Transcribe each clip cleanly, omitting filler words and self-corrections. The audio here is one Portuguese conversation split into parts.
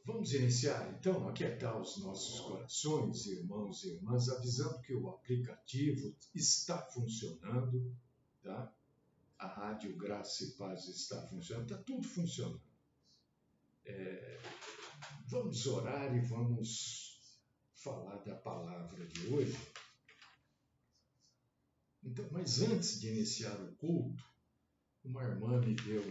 Vamos iniciar então, aquietar os nossos corações, irmãos e irmãs, avisando que o aplicativo está funcionando, tá? A Rádio Graça e Paz está funcionando, está tudo funcionando. Vamos orar e vamos falar da palavra de hoje. Então, mas antes de iniciar o culto, uma irmã me deu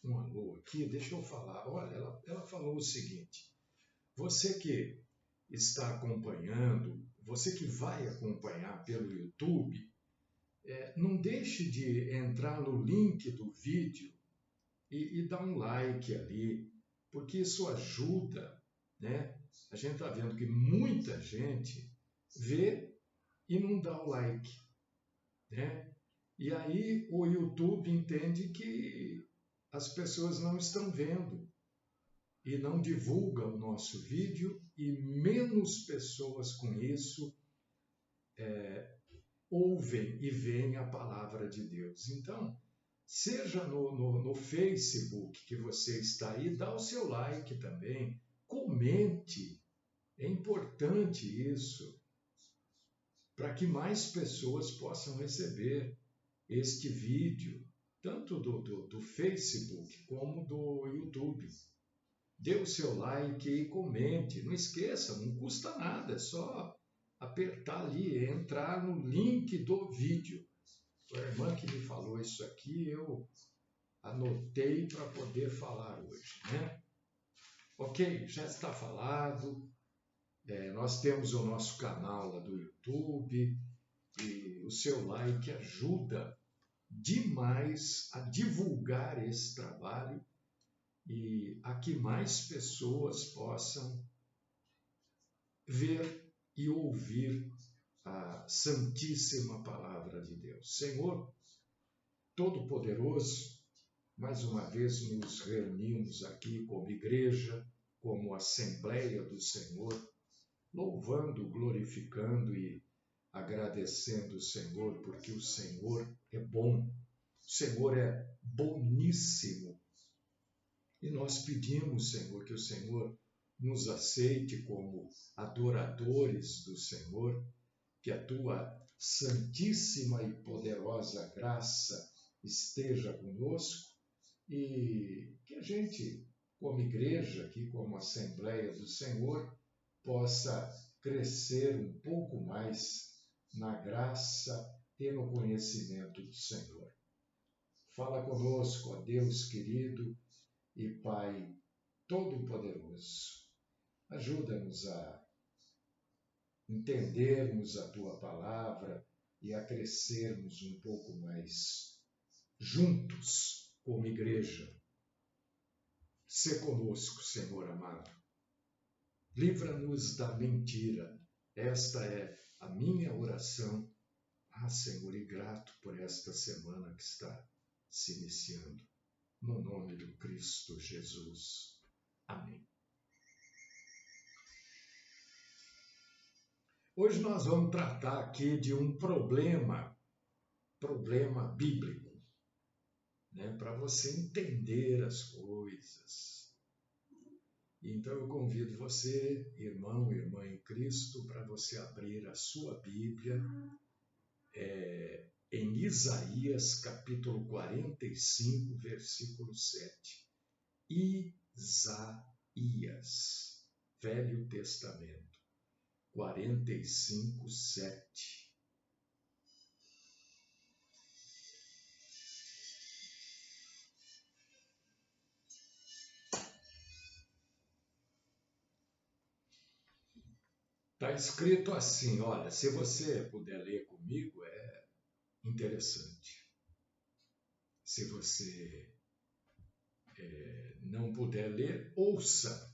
um alô aqui, deixa eu falar. Olha, ela falou o seguinte: você que está acompanhando, você que vai acompanhar pelo YouTube, não deixe de entrar no link do vídeo e dar um like ali, porque isso ajuda, né? A gente está vendo que muita gente vê e não dá o like, né? E aí o YouTube entende que as pessoas não estão vendo e não divulgam o nosso vídeo, e menos pessoas com isso ouvem e veem a palavra de Deus. Então, seja no Facebook que você está aí, dá o seu like também, comente, é importante isso, para que mais pessoas possam receber este vídeo, tanto do Facebook como do YouTube. Dê o seu like e comente. Não esqueça, não custa nada, é só apertar ali, entrar no link do vídeo. A irmã que me falou isso aqui, eu anotei para poder falar hoje, né? Ok, já está falado. Nós temos o nosso canal lá do YouTube e o seu like ajuda demais a divulgar esse trabalho e a que mais pessoas possam ver e ouvir a santíssima palavra de Deus. Senhor Todo-Poderoso, mais uma vez nos reunimos aqui como igreja, como Assembleia do Senhor, louvando, glorificando e agradecendo o Senhor, porque o Senhor é bom, o Senhor é boníssimo. E nós pedimos, Senhor, que o Senhor nos aceite como adoradores do Senhor, que a tua santíssima e poderosa graça esteja conosco e que a gente, como igreja, aqui como Assembleia do Senhor, possa crescer um pouco mais na graça e no conhecimento do Senhor. Fala conosco, ó Deus querido e Pai Todo-Poderoso. Ajuda-nos a entendermos a Tua palavra e a crescermos um pouco mais juntos como igreja. Sê conosco, Senhor amado. Livra-nos da mentira. Esta é a minha oração. Senhor, e grato por esta semana que está se iniciando. No nome do Cristo Jesus. Amém. Hoje nós vamos tratar aqui de um problema bíblico, né, para você entender as coisas. Então eu convido você, irmão, irmã em Cristo, para você abrir a sua Bíblia em Isaías capítulo 45, versículo 7. Isaías, Velho Testamento, 45, 7. Está escrito assim, olha, se você puder ler comigo, é interessante. Se você não puder ler, ouça.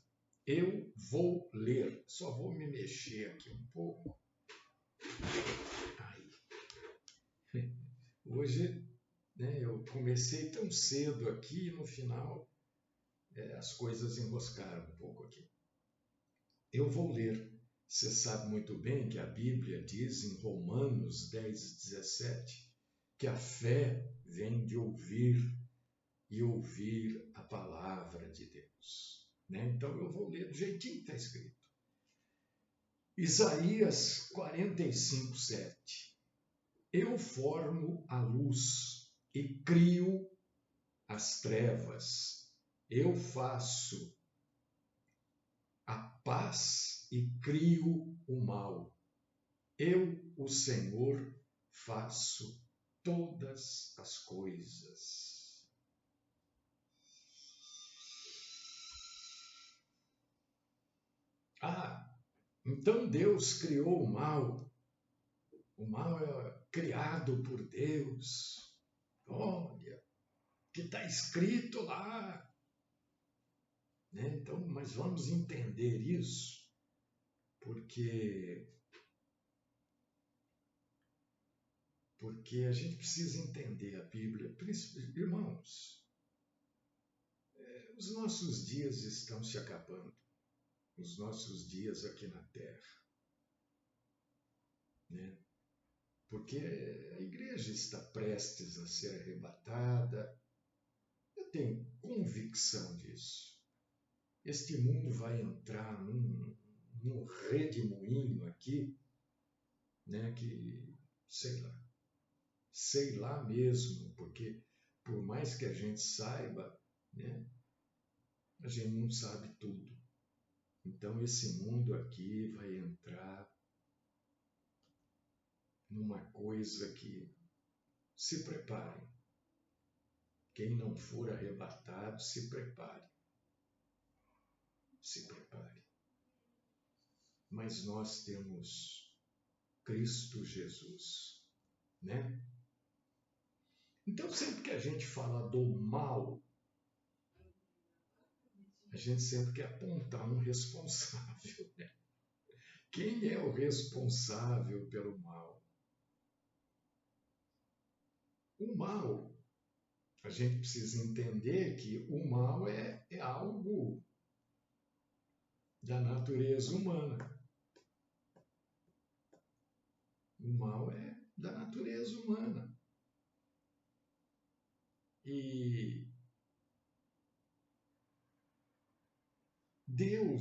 Eu vou ler. Só vou me mexer aqui um pouco. Aí. Hoje, né, eu comecei tão cedo aqui e no final as coisas enroscaram um pouco aqui. Eu vou ler. Você sabe muito bem que a Bíblia diz em Romanos 10, 17, que a fé vem de ouvir e ouvir a palavra de Deus. Né? Então eu vou ler do jeitinho que está escrito. Isaías 45:7. Eu formo a luz e crio as trevas. Eu faço a paz e crio o mal. Eu, o Senhor, faço todas as coisas. Então Deus criou o mal. O mal é criado por Deus. Olha, que está escrito lá. Né? Então, mas vamos entender isso, porque a gente precisa entender a Bíblia. Irmãos, os nossos dias estão se acabando, os nossos dias aqui na Terra, né? Porque a igreja está prestes a ser arrebatada. Eu tenho convicção disso. Este mundo vai entrar num redemoinho aqui, né? Que, sei lá mesmo, porque por mais que a gente saiba, né? A gente não sabe tudo. Então esse mundo aqui vai entrar numa coisa que se preparem. Quem não for arrebatado, se prepare. Se prepare. Mas nós temos Cristo Jesus, né? Então sempre que a gente fala do mal, a gente sempre quer apontar um responsável, né? Quem é o responsável pelo mal? O mal, a gente precisa entender que o mal é algo da natureza humana. O mal é da natureza humana. E o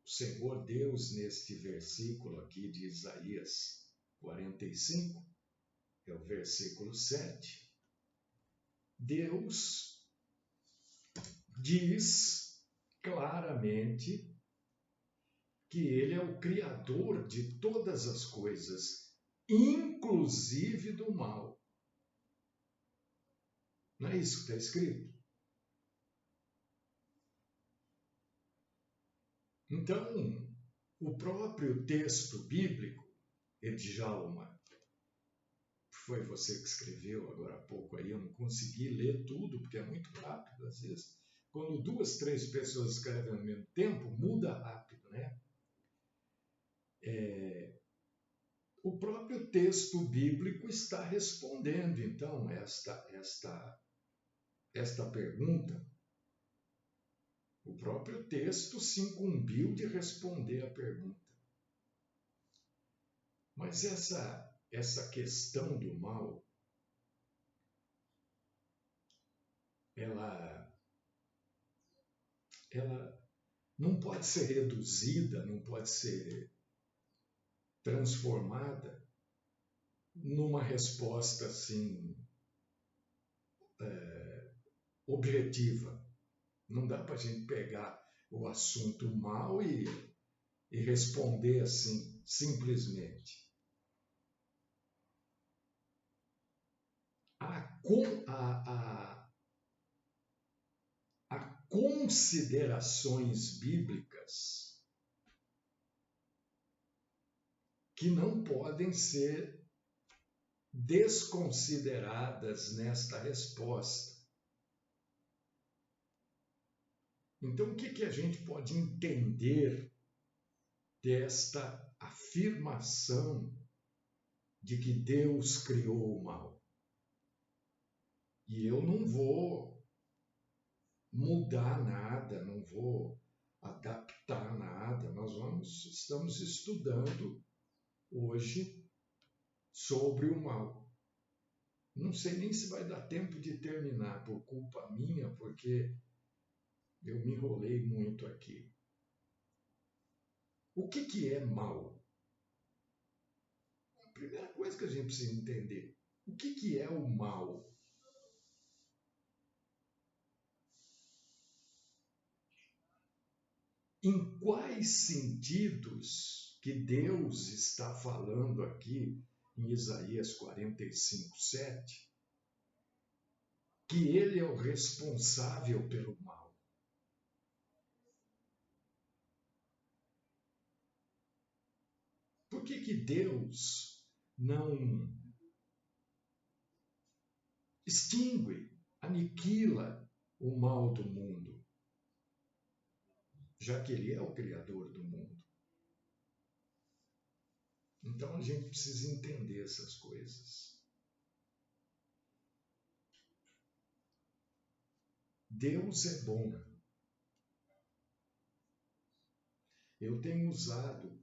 Senhor Deus, neste versículo aqui de Isaías 45, é o versículo 7, Deus diz claramente que Ele é o Criador de todas as coisas, inclusive do mal. Não é isso que está escrito? Então, o próprio texto bíblico, Edjalma, foi você que escreveu agora há pouco aí, eu não consegui ler tudo, porque é muito rápido às vezes. Quando 2, 3 pessoas escrevem ao mesmo tempo, muda rápido, né? O próprio texto bíblico está respondendo, então, esta pergunta. O próprio texto se incumbiu de responder a pergunta. Mas essa questão do mal, ela não pode ser reduzida, não pode ser transformada numa resposta assim objetiva. Não dá para a gente pegar o assunto mal e responder assim, simplesmente. Há considerações bíblicas que não podem ser desconsideradas nesta resposta. Então, o que a gente pode entender desta afirmação de que Deus criou o mal? E eu não vou mudar nada, não vou adaptar nada. Estamos estudando hoje sobre o mal. Não sei nem se vai dar tempo de terminar por culpa minha, porque eu me enrolei muito aqui. O que é mal? A primeira coisa que a gente precisa entender, o que é o mal? Em quais sentidos que Deus está falando aqui em Isaías 45:7, que ele é o responsável pelo mal? Por que Deus não extingue, aniquila o mal do mundo, já que ele é o criador do mundo? Então a gente precisa entender essas coisas. Deus é bom. Eu tenho usado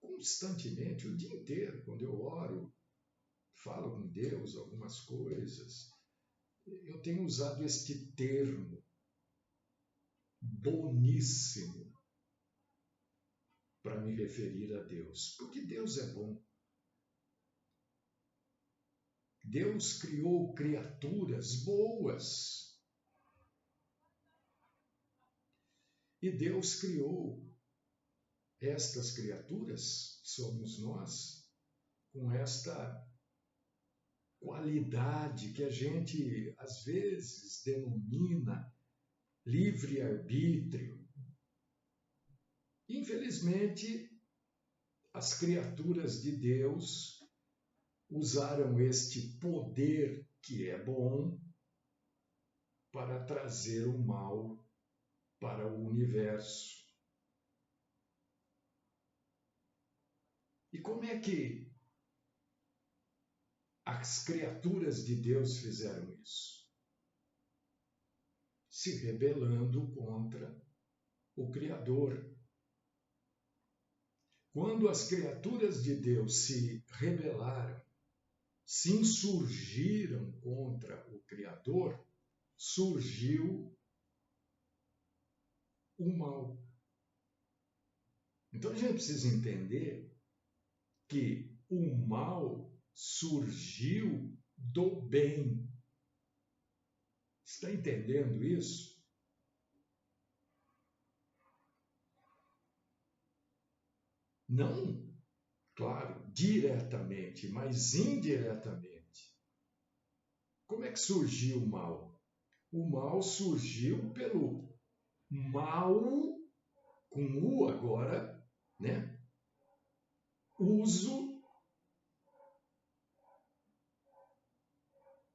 constantemente, o dia inteiro, quando eu oro, falo com Deus algumas coisas, eu tenho usado este termo boníssimo para me referir a Deus, porque Deus é bom. Deus criou criaturas boas. E Deus criou estas criaturas, somos nós, com esta qualidade que a gente às vezes denomina livre-arbítrio. Infelizmente, as criaturas de Deus usaram este poder que é bom para trazer o mal para o universo. E como é que as criaturas de Deus fizeram isso? Se rebelando contra o Criador. Quando as criaturas de Deus se rebelaram, se insurgiram contra o Criador, surgiu o mal. Então a gente precisa entender que o mal surgiu do bem. Está entendendo isso? Não, claro, diretamente, mas indiretamente. Como é que surgiu o mal? O mal surgiu pelo mal, com U agora, né? Uso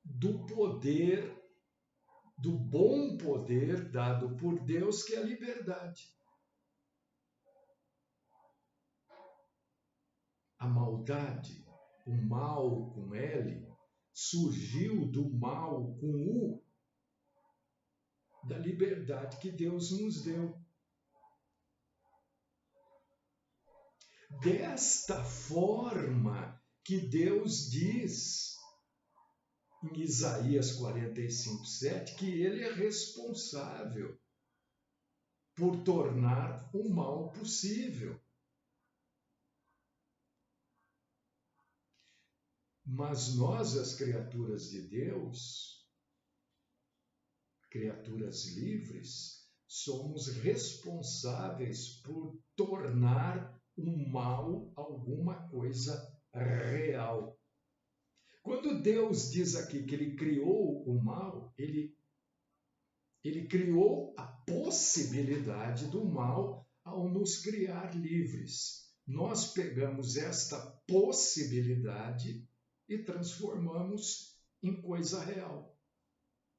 do poder, do bom poder dado por Deus, que é a liberdade. A maldade, o mal com L, surgiu do mal com U, da liberdade que Deus nos deu. Desta forma que Deus diz em Isaías 45:7 que ele é responsável por tornar o mal possível. Mas nós, as criaturas de Deus, criaturas livres, somos responsáveis por tornar o mal alguma coisa real. Quando Deus diz aqui que ele criou o mal, ele criou a possibilidade do mal ao nos criar livres. Nós pegamos esta possibilidade e transformamos em coisa real.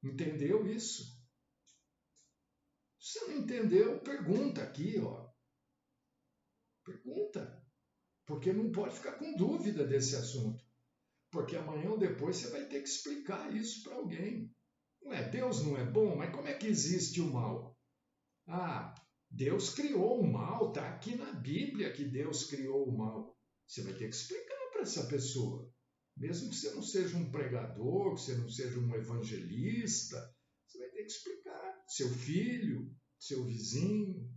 Entendeu isso? Se não entendeu, pergunta aqui, ó. Pergunta. Porque não pode ficar com dúvida desse assunto. Porque amanhã ou depois você vai ter que explicar isso para alguém. Ué, Deus não é bom, mas como é que existe o mal? Ah, Deus criou o mal, está aqui na Bíblia que Deus criou o mal. Você vai ter que explicar para essa pessoa. Mesmo que você não seja um pregador, que você não seja um evangelista, você vai ter que explicar. Seu filho, seu vizinho,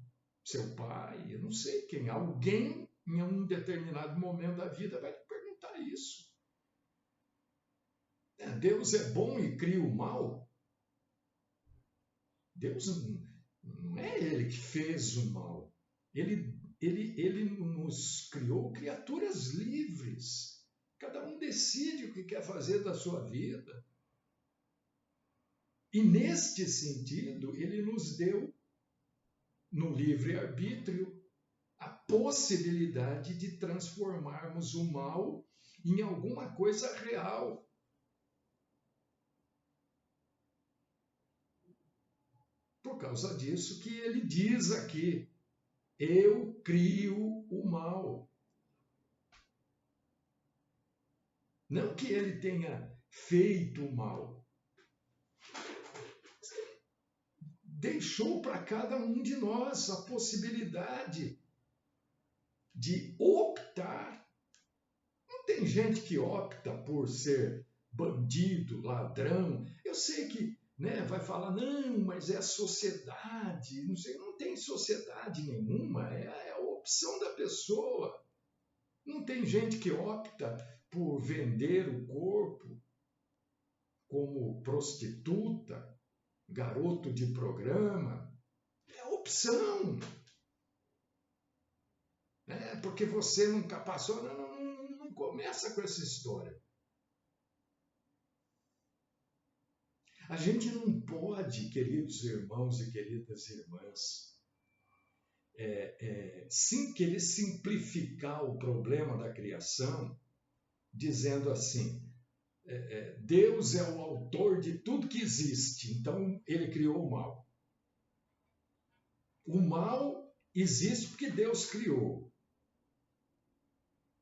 seu pai, eu não sei quem, alguém em um determinado momento da vida vai te perguntar isso. Deus é bom e cria o mal? Deus não é ele que fez o mal. Ele nos criou criaturas livres. Cada um decide o que quer fazer da sua vida. E neste sentido, ele nos deu, no livre-arbítrio, a possibilidade de transformarmos o mal em alguma coisa real. Por causa disso que ele diz aqui, eu crio o mal. Não que ele tenha feito o mal. Deixou para cada um de nós a possibilidade de optar. Não tem gente que opta por ser bandido, ladrão. Eu sei que vai falar, não, mas é a sociedade. Não sei, não tem sociedade nenhuma, é a opção da pessoa. Não tem gente que opta por vender o corpo como prostituta, garoto de programa. É opção. Porque você nunca passou. Não começa com essa história. A gente não pode, queridos irmãos e queridas irmãs, sem querer simplificar o problema da criação, dizendo assim, Deus é o autor de tudo que existe, então ele criou o mal. O mal existe porque Deus criou.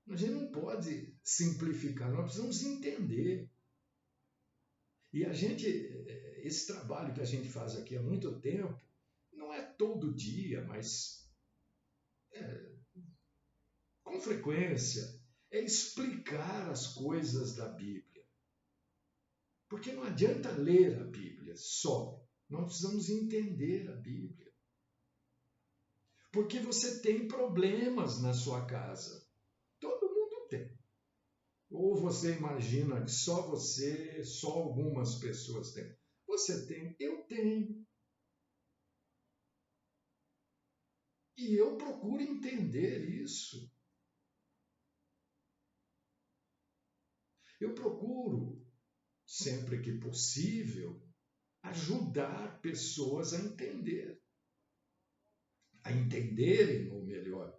A gente não pode simplificar, nós precisamos entender. E esse trabalho que a gente faz aqui há muito tempo, não é todo dia, mas com frequência, é explicar as coisas da Bíblia. Porque não adianta ler a Bíblia só, nós precisamos entender a Bíblia. Porque você tem problemas na sua casa. Todo mundo tem. Ou você imagina que só você, só algumas pessoas têm. Você tem, eu tenho. E eu procuro entender isso. Eu procuro, sempre que possível, ajudar pessoas a entenderem, ou melhor,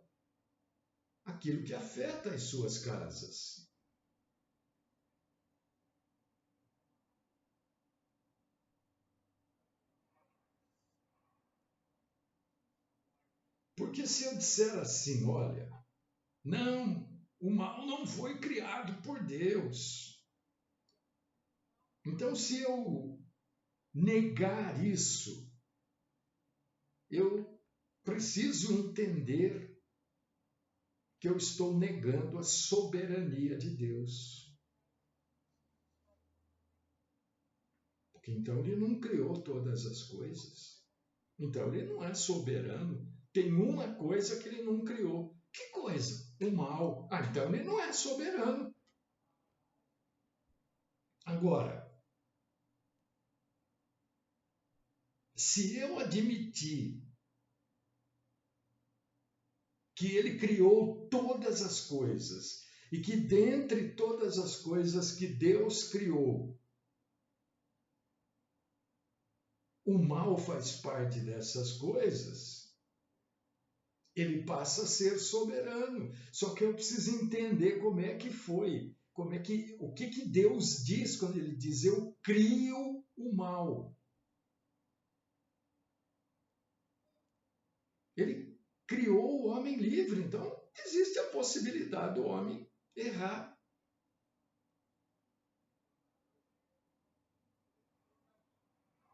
aquilo que afeta as suas casas. Porque se eu disser assim, olha, não, o mal não foi criado por Deus. Então, se eu negar isso, eu preciso entender que eu estou negando a soberania de Deus. Porque então ele não criou todas as coisas. Então ele não é soberano. Tem uma coisa que ele não criou. Que coisa? O mal. Então ele não é soberano. Agora, se eu admitir que ele criou todas as coisas e que dentre todas as coisas que Deus criou, o mal faz parte dessas coisas, ele passa a ser soberano. Só que eu preciso entender como é que foi, o que Deus diz quando ele diz eu crio o mal. Ele criou o homem livre, então existe a possibilidade do homem errar.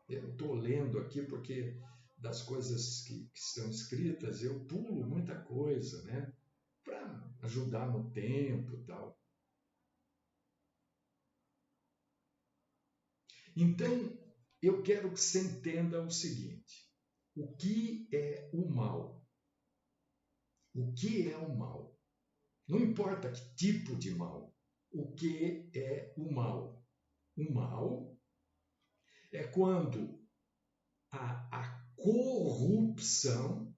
Eu estou lendo aqui porque das coisas que estão escritas, eu pulo muita coisa, né? Para ajudar no tempo e tal. Então, eu quero que você entenda o seguinte: o que é o mal? O que é o mal? Não importa que tipo de mal. O que é o mal? O mal é quando a corrupção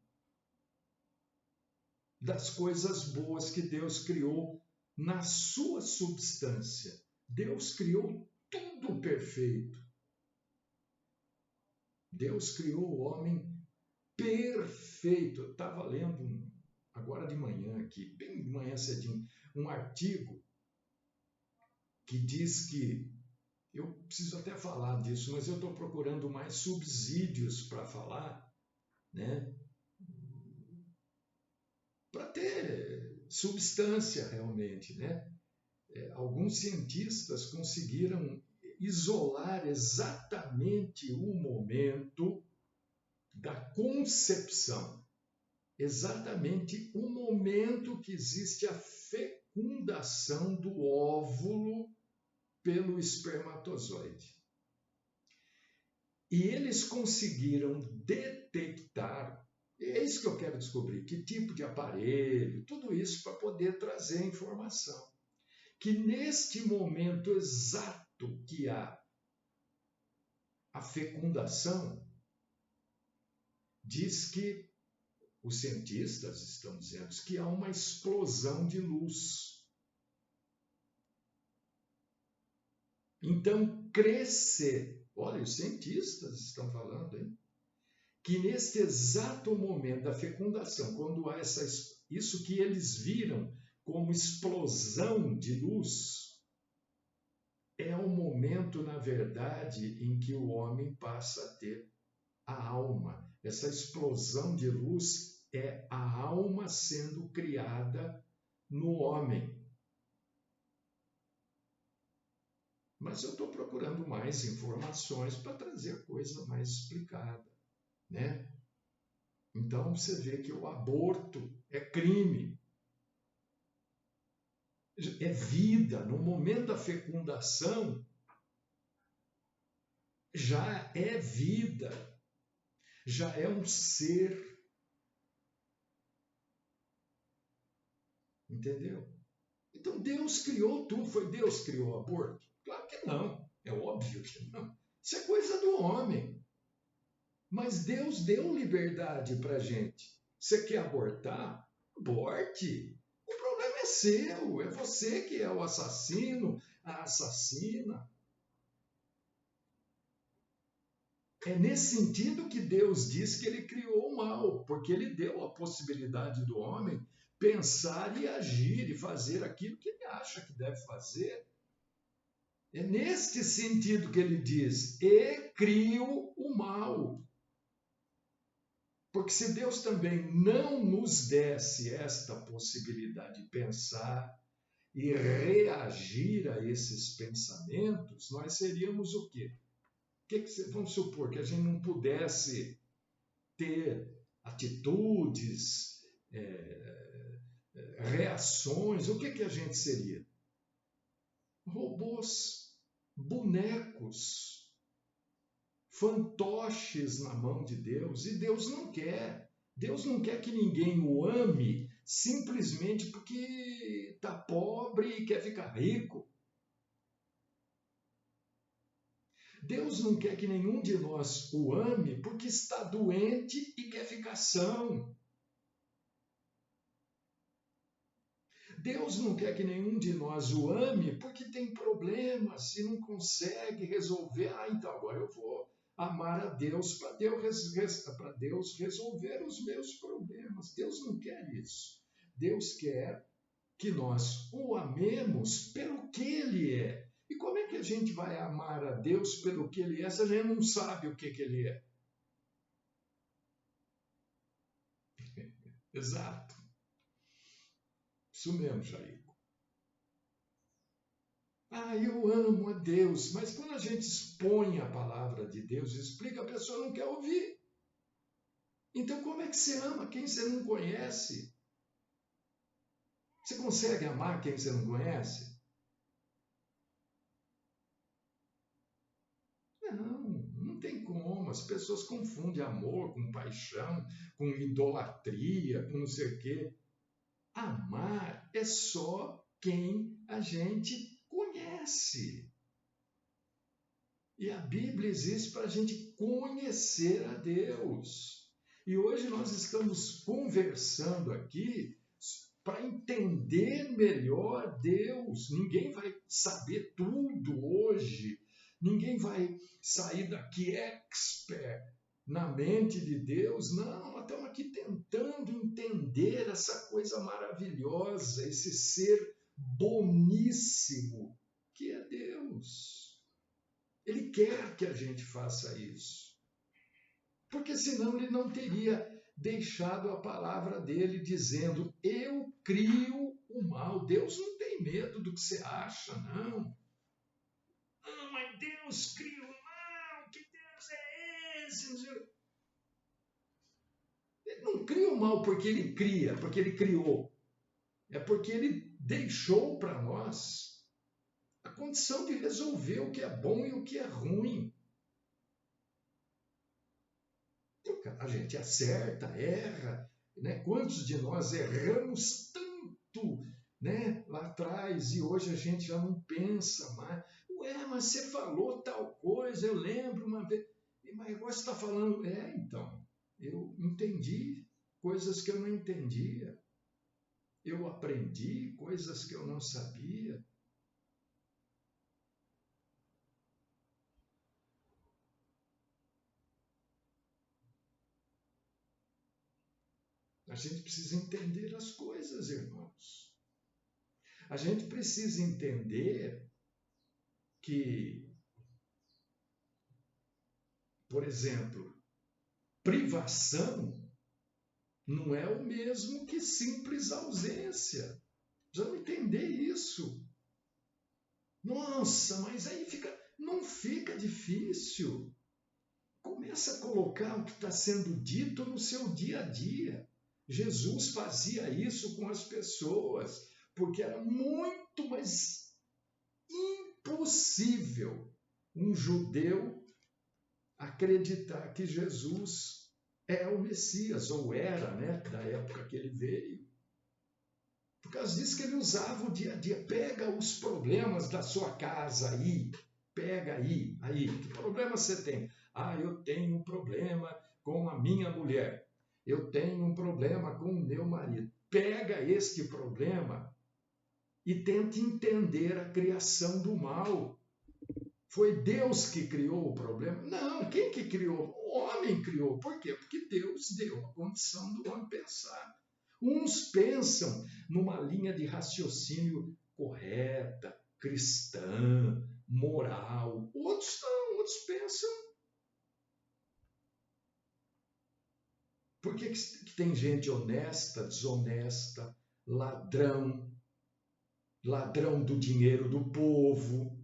das coisas boas que Deus criou na sua substância. Deus criou tudo perfeito. Deus criou o homem perfeito. Eu estava lendo agora de manhã aqui, bem de manhã cedinho, um artigo que diz que, eu preciso até falar disso, mas eu estou procurando mais subsídios para falar, né? Para ter substância realmente, né? Alguns cientistas conseguiram isolar exatamente o momento da concepção, exatamente o momento que existe a fecundação do óvulo pelo espermatozoide. E eles conseguiram detectar, é isso que eu quero descobrir, que tipo de aparelho, tudo isso para poder trazer a informação. Que neste momento exato que há a fecundação, diz que os cientistas estão dizendo que há uma explosão de luz. Então, crescer, olha, os cientistas estão falando, hein? Que neste exato momento da fecundação, quando há isso que eles viram como explosão de luz, é o momento, na verdade, em que o homem passa a ter a alma. Essa explosão de luz é a alma sendo criada no homem. Mas eu estou procurando mais informações para trazer a coisa mais explicada, né? Então você vê que o aborto é crime, é vida. No momento da fecundação, já é vida, já é um ser. Entendeu? Então Deus criou tudo. Foi Deus que criou o aborto? Claro que não. É óbvio que não. Isso é coisa do homem. Mas Deus deu liberdade para a gente. Você quer abortar? Aborte. O problema é seu. É você que é o assassino, a assassina. É nesse sentido que Deus diz que ele criou o mal, porque ele deu a possibilidade do homem pensar e agir e fazer aquilo que ele acha que deve fazer. É neste sentido que ele diz: e crio o mal. Porque se Deus também não nos desse esta possibilidade de pensar e reagir a esses pensamentos, nós seríamos o quê? Vamos supor que a gente não pudesse ter atitudes, reações, o que a gente seria? Robôs, bonecos, fantoches na mão de Deus. E Deus não quer. Deus não quer que ninguém o ame simplesmente porque está pobre e quer ficar rico. Deus não quer que nenhum de nós o ame porque está doente e quer ficar são. Deus não quer que nenhum de nós o ame porque tem problemas e não consegue resolver. Então agora eu vou amar a Deus para Deus resolver os meus problemas. Deus não quer isso. Deus quer que nós o amemos pelo que Ele é. E como é que a gente vai amar a Deus pelo que Ele é se a gente não sabe o que Ele é? Exato. Isso mesmo, Jair. Eu amo a Deus, mas quando a gente expõe a palavra de Deus, explica, a pessoa não quer ouvir. Então, como é que você ama quem você não conhece? Você consegue amar quem você não conhece? Não tem como. As pessoas confundem amor com paixão, com idolatria, com não sei o quê. Amar é só quem a gente conhece. E a Bíblia existe para a gente conhecer a Deus. E hoje nós estamos conversando aqui para entender melhor Deus. Ninguém vai saber tudo hoje. Ninguém vai sair daqui expert na mente de Deus. Não, nós estamos aqui tentando entender essa coisa maravilhosa, esse ser boníssimo que é Deus. Ele quer que a gente faça isso. Porque senão ele não teria deixado a palavra dele dizendo: eu crio o mal. Deus não tem medo do que você acha, não. Não, mas Deus cria o mal. Que Deus é esse? Ele não cria o mal porque ele cria, porque ele criou. É porque ele deixou para nós a condição de resolver o que é bom e o que é ruim. A gente acerta, erra, né? Quantos de nós erramos tanto, né, lá atrás e hoje a gente já não pensa mais. Ué, mas você falou tal coisa, eu lembro uma vez. Mas agora você está falando. Então, eu entendi coisas que eu não entendia. Eu aprendi coisas que eu não sabia. A gente precisa entender as coisas, irmãos. A gente precisa entender que, por exemplo, privação não é o mesmo que simples ausência. Já não entender isso. Nossa, mas aí não fica difícil. Começa a colocar o que está sendo dito no seu dia a dia. Jesus fazia isso com as pessoas, porque era muito mais impossível um judeu acreditar que Jesus é o Messias, ou era, né, da época que ele veio. Por causa disso que ele usava o dia a dia. Pega os problemas da sua casa aí, pega aí. Que problema você tem? Eu tenho um problema com a minha mulher. Eu tenho um problema com o meu marido. Pega este problema e tente entender a criação do mal. Foi Deus que criou o problema? Não, quem que criou? O homem criou. Por quê? Porque Deus deu a condição do homem pensar. Uns pensam numa linha de raciocínio correta, cristã, moral. Outros não, outros pensam. Por que tem gente honesta, desonesta, ladrão do dinheiro do povo?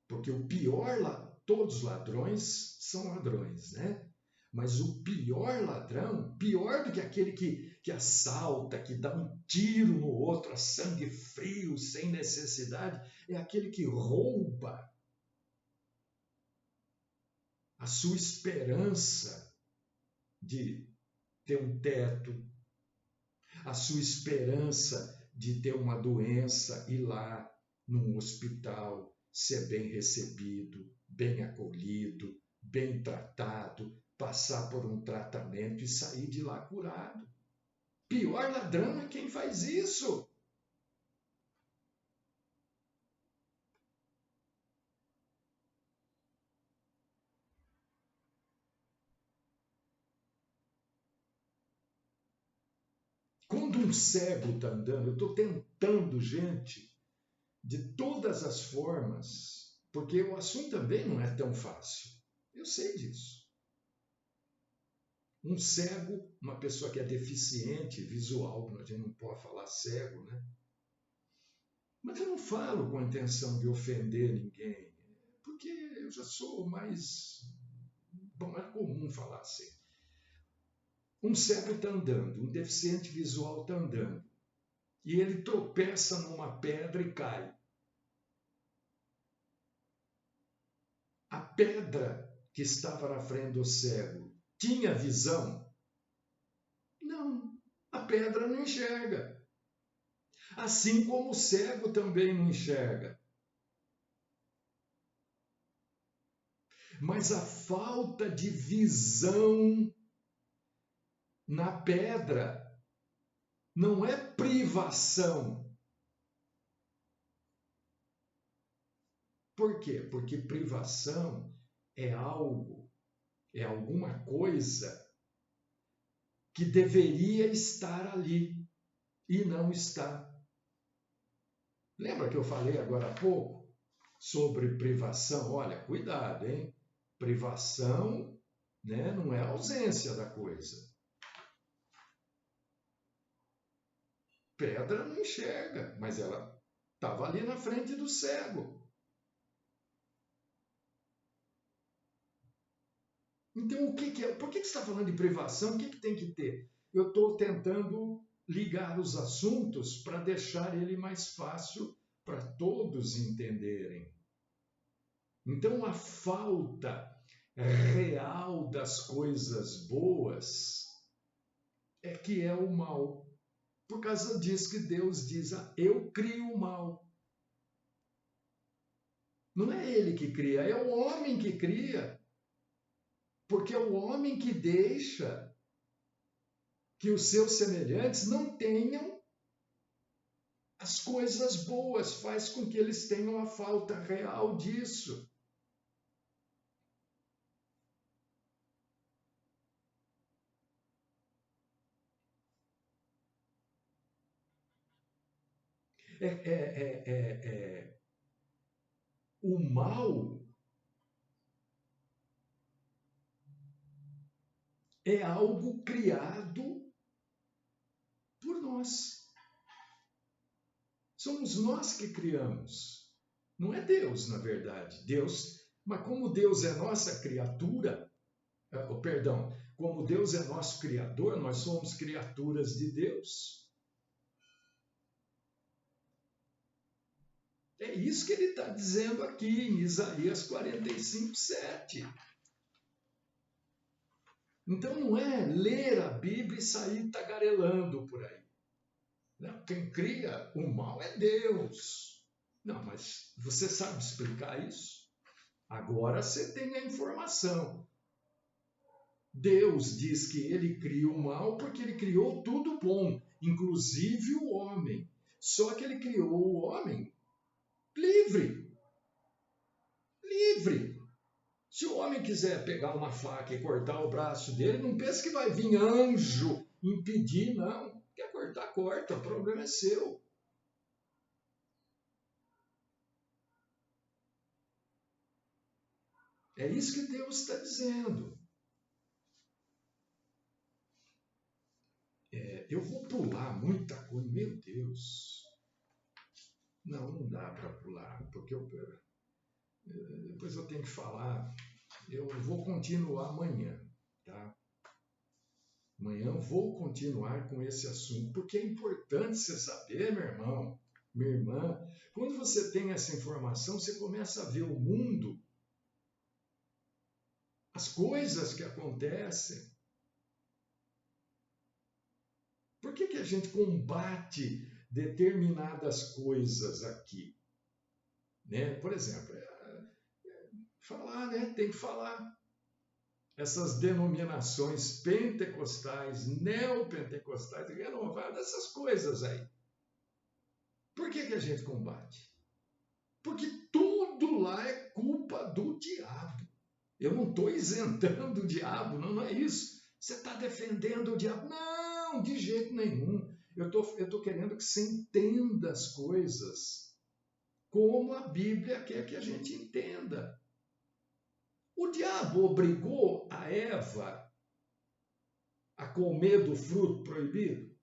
Porque o pior, todos os ladrões são ladrões, né? Mas o pior ladrão, pior do que aquele que assalta, que dá um tiro no outro a sangue frio, sem necessidade, é aquele que rouba a sua esperança de ter um teto, a sua esperança de ter uma doença, ir lá num hospital, ser bem recebido, bem acolhido, bem tratado, passar por um tratamento e sair de lá curado. Pior ladrão é quem faz isso. Quando um cego está andando, eu estou tentando, gente, de todas as formas, porque o assunto também não é tão fácil. Eu sei disso. Um cego, uma pessoa que é deficiente visual, a gente não pode falar cego, né? Mas eu não falo com a intenção de ofender ninguém, porque eu já sou mais... Bom, é comum falar assim. Um cego está andando, um deficiente visual está andando, e ele tropeça numa pedra e cai. A pedra que estava na frente do cego tinha visão? Não, a pedra não enxerga. Assim como o cego também não enxerga. Mas a falta de visão na pedra não é privação. Por quê? Porque privação é algo, é alguma coisa que deveria estar ali e não está. Lembra que eu falei agora há pouco sobre privação? Olha, cuidado, hein? Privação, né, não é a ausência da coisa. Pedra não enxerga, mas ela estava ali na frente do cego. Então, o que é? Por que você está falando de privação? O que tem que ter? Eu estou tentando ligar os assuntos para deixar ele mais fácil para todos entenderem. Então, a falta real das coisas boas é que é o mal. Por causa disso que Deus diz, eu crio o mal. Não é ele que cria, é o homem que cria. Porque é o homem que deixa que os seus semelhantes não tenham as coisas boas, faz com que eles tenham a falta real disso. O mal é algo criado por nós. Somos nós que criamos. Não é Deus, na verdade. Deus, mas como Deus é nossa criatura, perdão, como Deus é nosso criador, nós somos criaturas de Deus. É isso que ele está dizendo aqui em Isaías 45, 7. Então não é ler a Bíblia e sair tagarelando por aí. Não, quem cria o mal é Deus. Não, mas você sabe explicar isso? Agora você tem a informação. Deus diz que ele cria o mal porque ele criou tudo bom, inclusive o homem. Só que ele criou o homem livre. Livre. Se o homem quiser pegar uma faca e cortar o braço dele, não pense que vai vir anjo impedir, não. Quer cortar, corta, o problema é seu. É isso que Deus está dizendo. Eu vou pular muita coisa, meu Deus. Não dá para pular, porque depois eu tenho que falar. Eu vou continuar amanhã, tá? Amanhã eu vou continuar com esse assunto, porque é importante você saber, meu irmão, minha irmã, quando você tem essa informação, você começa a ver o mundo, as coisas que acontecem. Por que a gente combate determinadas coisas aqui? Né? Por exemplo, falar, né? Tem que falar. Essas denominações pentecostais, neopentecostais, renovadas, essas coisas aí. Por que a gente combate? Porque tudo lá é culpa do diabo. Eu não estou isentando o diabo, não é isso. Você está defendendo o diabo? Não, de jeito nenhum. Eu tô querendo que você entenda as coisas como a Bíblia quer que a gente entenda. O diabo obrigou a Eva a comer do fruto proibido?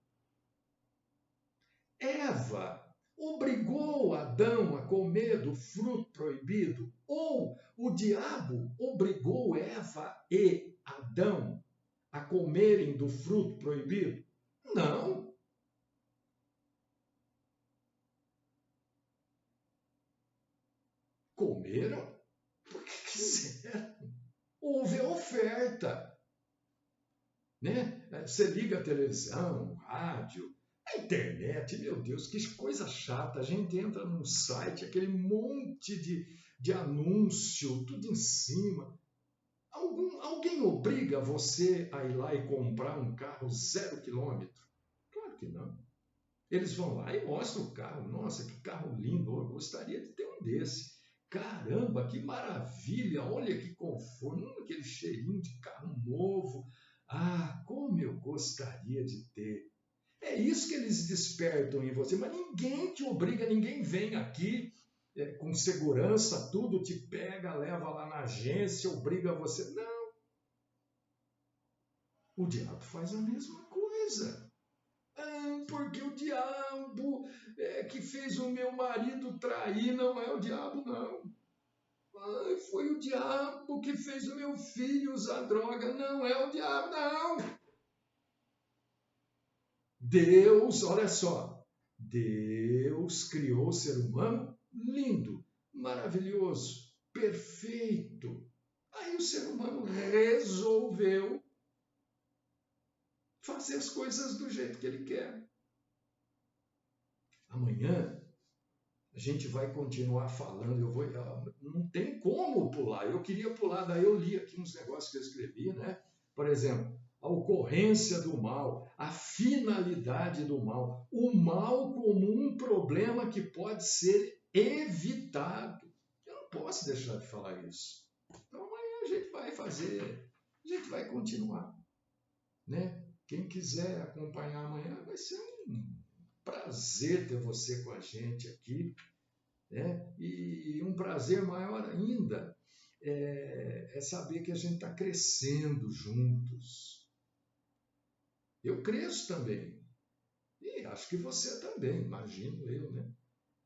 Eva obrigou Adão a comer do fruto proibido? Ou o diabo obrigou Eva e Adão a comerem do fruto proibido? Não. Comeram? Por que quiseram. Houve a oferta. Né? Você liga a televisão, rádio, a internet, meu Deus, que coisa chata. A gente entra num site, aquele monte de anúncio, tudo em cima. Alguém obriga você a ir lá e comprar um carro 0 km? Claro que não. Eles vão lá e mostram o carro. Nossa, que carro lindo, eu gostaria de ter um desse. Caramba, que maravilha, olha que conforto, aquele cheirinho de carro novo. Ah, como eu gostaria de ter. É isso que eles despertam em você, mas ninguém te obriga, ninguém vem aqui com segurança, tudo te pega, leva lá na agência, obriga você. Não, o diabo faz a mesma coisa. Ah, porque o diabo que fez o meu marido trair, não é o diabo, não. Ah, foi o diabo que fez o meu filho usar droga, não é o diabo, não. Deus, olha só, Deus criou o ser humano lindo, maravilhoso, perfeito. Aí o ser humano resolveu fazer as coisas do jeito que ele quer. Amanhã a gente vai continuar falando, não tem como pular. Eu queria pular, daí eu li aqui uns negócios que eu escrevi, né? Por exemplo, a ocorrência do mal, a finalidade do mal, o mal como um problema que pode ser evitado. Eu não posso deixar de falar isso. Então amanhã a gente vai fazer, a gente vai continuar, né? Quem quiser acompanhar amanhã, vai ser um prazer ter você com a gente aqui, né? E um prazer maior ainda é saber que a gente está crescendo juntos. Eu cresço também. E acho que você também, imagino eu, né?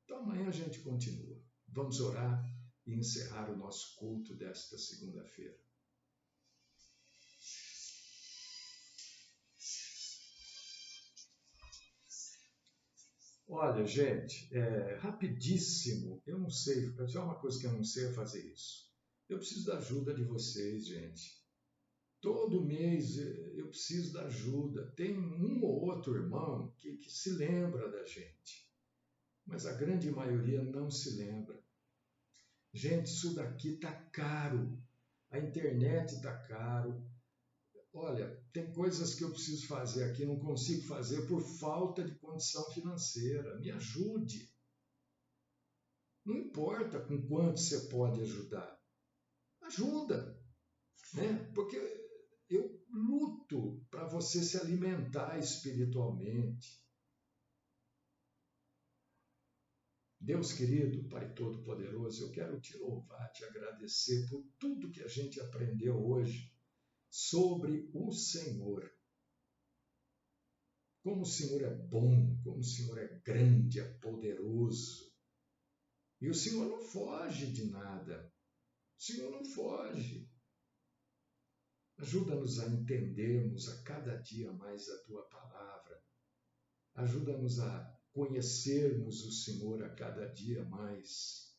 Então amanhã a gente continua. Vamos orar e encerrar o nosso culto desta segunda-feira. Olha, gente, rapidíssimo, eu não sei, é uma coisa que eu não sei fazer isso. Eu preciso da ajuda de vocês, gente. Todo mês eu preciso da ajuda. Tem um ou outro irmão que se lembra da gente, mas a grande maioria não se lembra. Gente, isso daqui tá caro. A internet tá caro. Olha, tem coisas que eu preciso fazer aqui, não consigo fazer por falta de condição financeira. Me ajude. Não importa com quanto você pode ajudar. Ajuda, né? Porque eu luto para você se alimentar espiritualmente. Deus querido, Pai Todo-Poderoso, eu quero te louvar, te agradecer por tudo que a gente aprendeu hoje sobre o Senhor. Como o Senhor é bom, como o Senhor é grande, é poderoso. E o Senhor não foge de nada. O Senhor não foge. Ajuda-nos a entendermos a cada dia mais a Tua palavra. Ajuda-nos a conhecermos o Senhor a cada dia mais.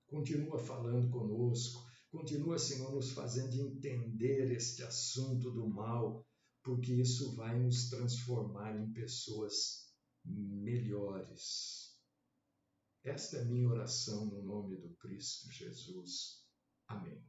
Continua falando conosco. Continua, Senhor, nos fazendo entender este assunto do mal, porque isso vai nos transformar em pessoas melhores. Esta é minha oração no nome do Cristo Jesus. Amém.